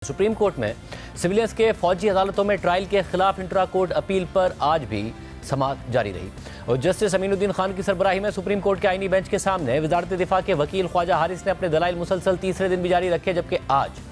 Supreme court में civilians के फौजी अदालतों में ट्रायल के खिलाफ इंट्रा कोर्ट अपील पर आज भी समाअत जारी रही और जस्टिस अमीनुद्दीन खान की सरबराही में सुप्रीम कोर्ट के आईनी बेंच के सामने वजारत दिफा के वकील ख्वाजा हारिस ने अपने दलाइल मुसलसल तीसरे दिन भी जारी रखे, जबकि आज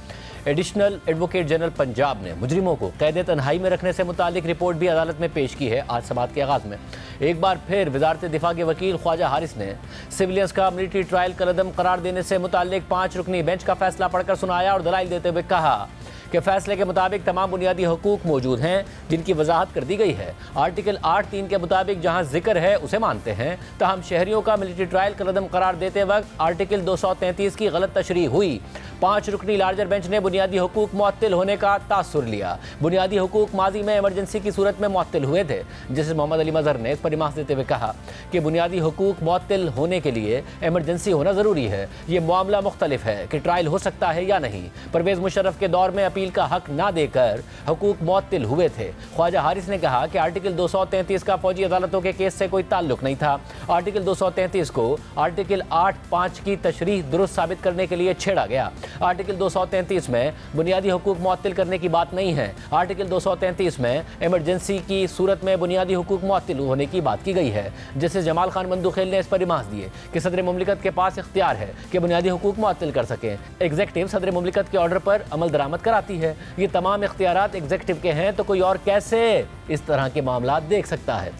एडिशनल एडवोकेट जनरल पंजाब ने मुजरिमों को कैद तन्हाई में रखने से मुतालिक रिपोर्ट भी अदालत में पेश की है। आज समाअत के आगाज़ में एक बार फिर वजारत दिफा के वकील ख्वाजा हारिस ने सिविलियंस का मिलिट्री ट्रायल कलअदम करार देने से मुतालिक 5 रुकनी बेंच का फैसला पढ़कर सुनाया और दलाइल देते हुए कहा कि फैसले के मुताबिक तमाम बुनियादी हुकूक मौजूद हैं जिनकी वजाहत कर दी गई है। आर्टिकल 8(3) के मुताबिक जहां जिक्र है उसे मानते हैं, तहम शहरियों का मिलिट्री ट्रायल कलअदम करार देते वक्त आर्टिकल 233 की गलत तशरीह हुई। 5 रुकनी लार्जर बेंच ने बुनियादी हुकूक मुअत्तल होने का तासुर लिया। बुनियादी हुकूक माजी में इमरजेंसी की सूरत में मुअत्तल हुए थे। जस्टिस मोहम्मद अली मजहर ने इस पर रिमार्क देते हुए कहा कि बुनियादी हुकूक मुअत्तल होने के लिए इमरजेंसी होना ज़रूरी है। ये मामला मुख्तलिफ है कि ट्रायल हो सकता है या नहीं। परवेज़ मुशर्रफ के दौर में अपील का हक ना देकर हुकूक मुअत्तल हुए थे। ख्वाजा हारिस ने कहा कि आर्टिकल 233 का फौजी अदालतों के केस से कोई ताल्लुक नहीं था। आर्टिकल 233 को आर्टिकल 8(5) की तशरीह दुरुस्त साबित करने के लिए छेड़ा गया। आर्टिकल 233 में बुनियादी हुकूक मुअत्तल करने की बात नहीं है। आर्टिकल 233 में इमरजेंसी की सूरत में बुनियादी हुकूक मुअत्तल होने की बात की गई है। जैसे जमाल खान मंदुखेल ने इस पर रिमार्क दिए कि सदर मुमलिकत के पास इख्तियार है कि बुनियादी हुकूक मुअत्तल कर सकें। एग्जीक्यूटिव सदर मुमलिकत के ऑर्डर पर अमल दरामद कराती है। ये तमाम इख्तियारात एग्जीक्यूटिव के हैं, तो कोई और कैसे इस तरह के मामला देख सकता है।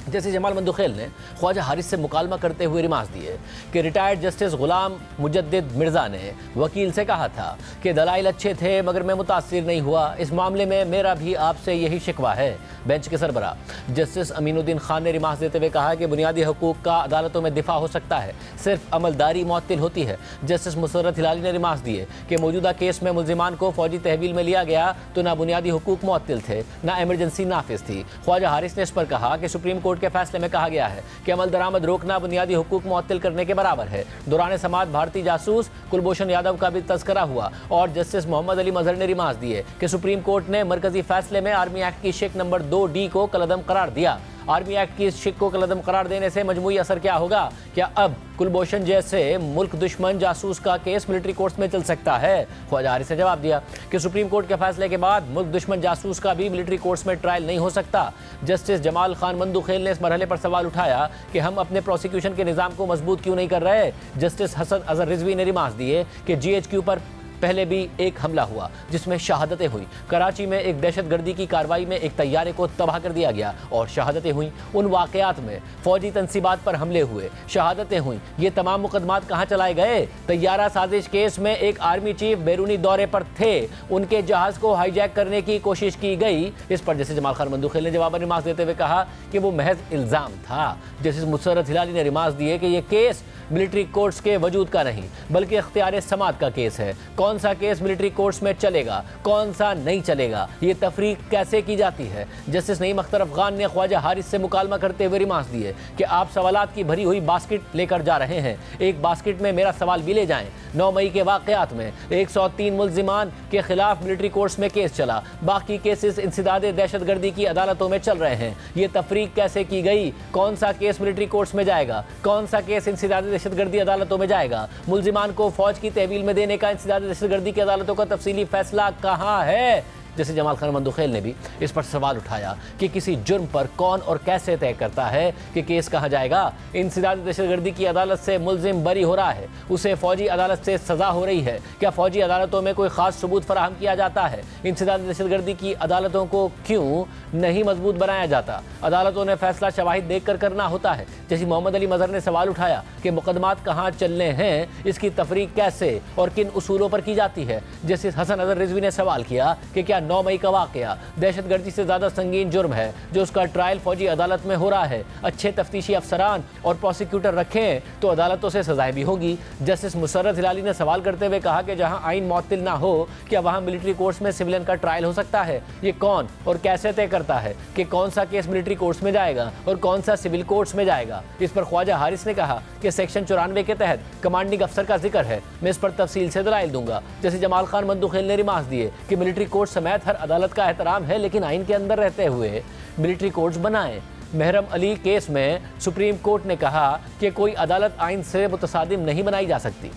जैसे जमाल मंदुखेल ने ख्वाजा हारिस से मुकालमा करते हुए रिमार्क दिए कि रिटायर्ड जस्टिस गुलाम मुजद्दिद मिर्ज़ा ने वकील से कहा था कि दलाइल अच्छे थे मगर मैं मुतासिर नहीं हुआ। इस मामले में मेरा भी आपसे यही शिकवा है। बेंच के सरबरा जस्टिस अमीनुद्दीन खान ने रिमार्क देते हुए कहा कि बुनियादी हुकूक का अदालतों में दिफा हो सकता है, सिर्फ अमलदारी मुअत्तल होती है। जस्टिस मुसर्रत हिलाली ने रिमार्क दिए कि मौजूदा केस में मुल्जिमान को फौजी तहवील में लिया गया तो ना बुनियादी हुकूक मुअत्तल थे, ना इमरजेंसी नाफिज थी। ख्वाजा हारिस ने इस पर कहा कि सुप्रीम कोर्ट के फैसले में कहा गया है कि अमल दरामद रोकना बुनियादी हुकूक मुअत्तल करने के बराबर है। दौरान समाअत भारतीय जासूस कुलभूषण यादव का भी तज़किरा हुआ और जस्टिस मोहम्मद अली मजहर ने रिमार्क दिए कि सुप्रीम कोर्ट ने मरकजी फैसले में आर्मी एक्ट की शिक नंबर 2D को कलअदम करार दिया। आर्मी एक्ट की इस शिक को कलअदम करार देने से मजमूई असर क्या होगा? क्या अब कुलभूषण जैसे मुल्क दुश्मन जासूस का केस मिलिट्री कोर्ट्स में चल सकता है? ख्वाजा हारिस ने जवाब दिया कि सुप्रीम कोर्ट के फैसले के बाद मुल्क दुश्मन जासूस का भी मिलिट्री कोर्ट्स में ट्रायल नहीं हो सकता। जस्टिस जमाल खान मंदुखेल ने इस मरहले पर सवाल उठाया कि हम अपने प्रोसिक्यूशन के निज़ाम को मजबूत क्यों नहीं कर रहे। जस्टिस हसन अजहर रिजवी ने रिमार्क दिए कि GHQ पर पहले भी एक हमला हुआ जिसमें शहादतें हुई। कराची में एक दहशतगर्दी की कार्रवाई में एक तैयारे को तबाह कर दिया गया और शहादतें हुई। उन वाक़यात में फौजी तनसीबात पर हमले हुए, शहादतें हुई। ये तमाम मुकदमात कहाँ चलाए गए? तैयारा साजिश केस में एक आर्मी चीफ बैरूनी दौरे पर थे, उनके जहाज़ को हाईजैक करने की कोशिश की गई। इस पर जैसे जमाल खान मंदुखेल ने जवाब रिमार्क देते हुए कहा कि वो महज इल्ज़ाम था। जस्टिस मुसर्रत हिलाली ने रिमार्क दिए कि यह केस मिलिट्री कोर्ट्स के वजूद का नहीं बल्कि इख्तियार समाअत का केस है। कौन सा केस मिलिट्री कोर्ट्स में चलेगा, कौन सा नहीं चलेगा, ये तफरीक कैसे की जाती है? जस्टिस नईम अख्तर अफगान ने ख्वाजा हारिस से मुकालमा करते हुए रिमार्क दिए कि आप सवालात की भरी हुई बास्केट लेकर जा रहे हैं, एक बास्केट में मेरा सवाल भी ले जाएं। 9 मई के वाक़यात में 103 मुल्जिमान के खिलाफ मिलिट्री कोर्ट्स में केस चला, बाकी केसेस इंसदाद दहशतगर्दी की अदालतों में चल रहे हैं। ये तफरीक कैसे की गई? कौन सा केस मिलिट्री कोर्ट्स में जाएगा, कौन सा केस इंसदाद दहशतगर्दी अदालतों में जाएगा? मुल्जिमान को फौज की तहवील में देने का इंसदाद दहशतगर्दी की अदालतों का तफसीली फैसला कहाँ है? जैसे जमाल खान मंदुखेल ने भी इस पर सवाल उठाया कि किसी जुर्म पर कौन और कैसे तय करता है कि केस कहाँ जाएगा? इंसदाद दहशतगर्दी की अदालत से मुल्जिम बरी हो रहा है, उसे फौजी अदालत से सज़ा हो रही है। क्या फौजी अदालतों में कोई ख़ास सबूत फराहम किया जाता है? इंसदाद दहशतगर्दी की अदालतों को क्यों नहीं मजबूत बनाया जाता? अदालतों ने फैसला शवाहिद देख कर करना होता है। जैसे मोहम्मद अली मजहर ने सवाल उठाया कि मुकदमात कहाँ चलने हैं, इसकी तफरीक कैसे और किन उसूलों पर की जाती है। जैसे हसन अजहर रिजवी ने सवाल किया कि क्या 9 मई का वाक़या दहशतगर्दी से ज़्यादा संगीन जुर्म है जो उसका ट्रायल फौजी अदालत में हो रहा है? अच्छे तफ्तीशी अफसरान और प्रोसिक्यूटर रखें तो अदालतों से सजाएं भी होगी। जस्टिस मुसर्रत हिलाली ने सवाल करते हुए कहा कि जहां आइन मुअत्तल ना हो, क्या वहां मिलिट्री कोर्ट्स में सिविलियन का ट्रायल हो सकता है? ये कौन और कैसे तय करता है कि कौन सा केस मिलिट्री कोर्ट्स में जाएगा और कौन सा सिविल कोर्ट्स में जाएगा? इस पर ख्वाजा हारिस ने कहा कि सेक्शन 94 के तहत कमांडिंग अफसर का जिक्र है, मैं इस पर तफसील से दलाइल दूंगा। जैसे जमाल खान मंदुखेल ने रिमार्क दिए कि मिलिट्री कोर्ट समेत हर अदालत का एहतराम है, लेकिन आइन के अंदर रहते हुए मिलिट्री कोर्ट्स बनाएं। महरम अली केस में सुप्रीम कोर्ट ने कहा कि कोई अदालत आइन से मुतसादिम नहीं बनाई जा सकती।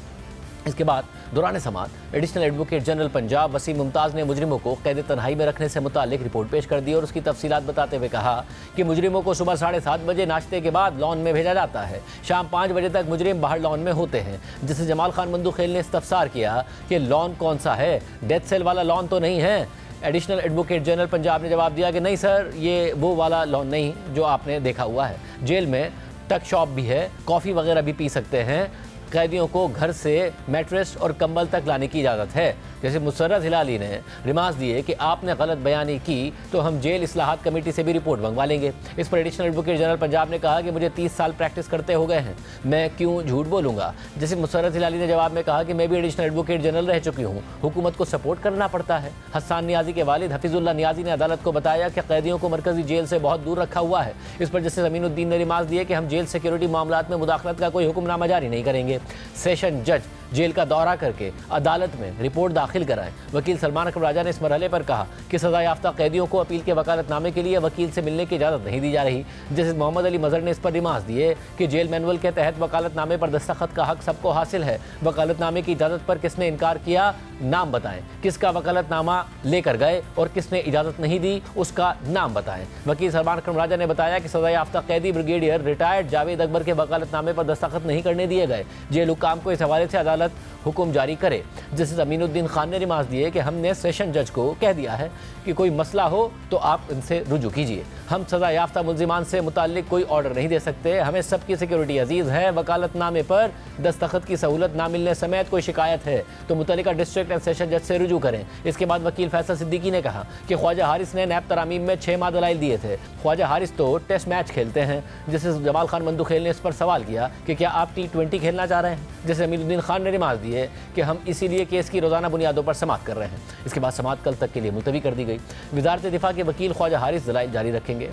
इसके बाद दौरान समाअत additional advocate general Punjab Waseem Mumtaz ने मुजरिमों को कैद तन्हाई में रखने से मुतालिक रिपोर्ट पेश कर दी और उसकी तफसीलात बताते हुए कहा कि मुजरिमों को सुबह 7:30 बजे नाश्ते के बाद लॉन में भेजा जाता है। शाम 5 बजे तक मुजरिम बाहर लॉन में होते हैं, जिसे जमाल खान मंदूखेल ने इस्तफसार किया कि लॉन कौन सा है, डेथ सेल वाला लॉन तो नहीं है। एडिशनल एडवोकेट जनरल पंजाब ने जवाब दिया कि नहीं सर, ये वो वाला लॉन नहीं जो आपने देखा हुआ है। जेल में टक शॉप भी है, कॉफ़ी वगैरह भी पी सकते हैं। कैदियों को घर से मैट्रेस और कंबल तक लाने की इजाज़त है। जैसे मुसर्रत हिलाली ने रिमार्क्स दिए कि आपने गलत बयानी की तो हम जेल इस्लाहात कमेटी से भी रिपोर्ट मंगवा लेंगे। इस पर एडिशनल एडवोकेट जनरल पंजाब ने कहा कि मुझे 30 साल प्रैक्टिस करते हो गए हैं, मैं क्यों झूठ बोलूँगा। जैसे मुसर्रत हिलाली ने जवाब में कहा कि मैं भी एडिशनल एडवोकेट जनरल रह चुकी हूँ, हुकूमत को सपोर्ट करना पड़ता है। हसन नियाजी के वालिद हफीजुल्लाह नियाजी ने अदालत को बताया कि कैदियों को मरकजी जेल से बहुत दूर रखा हुआ है। इस पर जस्टिस अमीनुद्दीन ने रिमार्क्स दिए कि हम जेल सिक्योरिटी मामलात में मुदाखलत का कोई हुक्मनामा जारी नहीं करेंगे। सेशन जज जेल का दौरा करके अदालत में रिपोर्ट दाखिल कराएं। वकील सलमान अकबर राजा ने इस मरहले पर कहा कि सजा याफ्ता कैदियों को अपील के वकालतनामे के लिए वकील से मिलने की इजाज़त नहीं दी जा रही। जस्टिस मोहम्मद अली मजहर ने इस पर रिमार्क्स दिए कि जेल मैनुअल के तहत वकालतनामे पर दस्तखत का हक सबको हासिल है। वकालतनामे की इजाज़त पर किसने इनकार किया, नाम बताएं। किसका वकालतनामा लेकर गए और किसने इजाज़त नहीं दी, उसका नाम बताएं। वकील सलमान अकबर राजा ने बताया कि सजा याफ्ता कैदी ब्रिगेडियर रिटायर्ड जावेद अकबर के वकालतनामे पर दस्तखत नहीं करने दिए गए। जेल हुक्काम को इस हवाले से अदालत हुक्म जारी करे। जस्टिस अमीनुद्दीन खान ने रिमार्क्स दिए कि हमने सेशन जज को कह दिया है कि कोई मसला हो तो आप इनसे रुजू कीजिए। हम सजा याफ्ता मुल्जिमान से मुताल्लिक कोई ऑर्डर नहीं दे सकते। हमें सबकी सिक्योरिटी अजीज़ है। वकालतनामे पर दस्तखत की सहूलत ना मिलने समेत कोई शिकायत है तो मुतल्लिका डिस्ट्रिक्ट एंड सेशन जज से रुजू करें। इसके बाद वकील फैसल सिद्दीकी ने कहा कि ख्वाजा हारिस ने नैब तरामीम में 6 माह दलाइल दिए थे। ख्वाजा हारिस तो टेस्ट मैच खेलते हैं। जैसे जमाल खान मंदूखेल ने इस पर सवाल किया कि क्या आप T20 खेलना चाह रहे हैं। जैसे अमीनुद्दीन खान ने रिमार्क्स दिए कि हम इसीलिए केस की रोज़ाना बुनियादों पर समाअत कर रहे हैं। इसके बाद समाअत कल तक के लिए मुलतवी कर दी गई। वज़ारत दिफा के वकील ख्वाजा हारिस दलाइल जारी रखेंगे।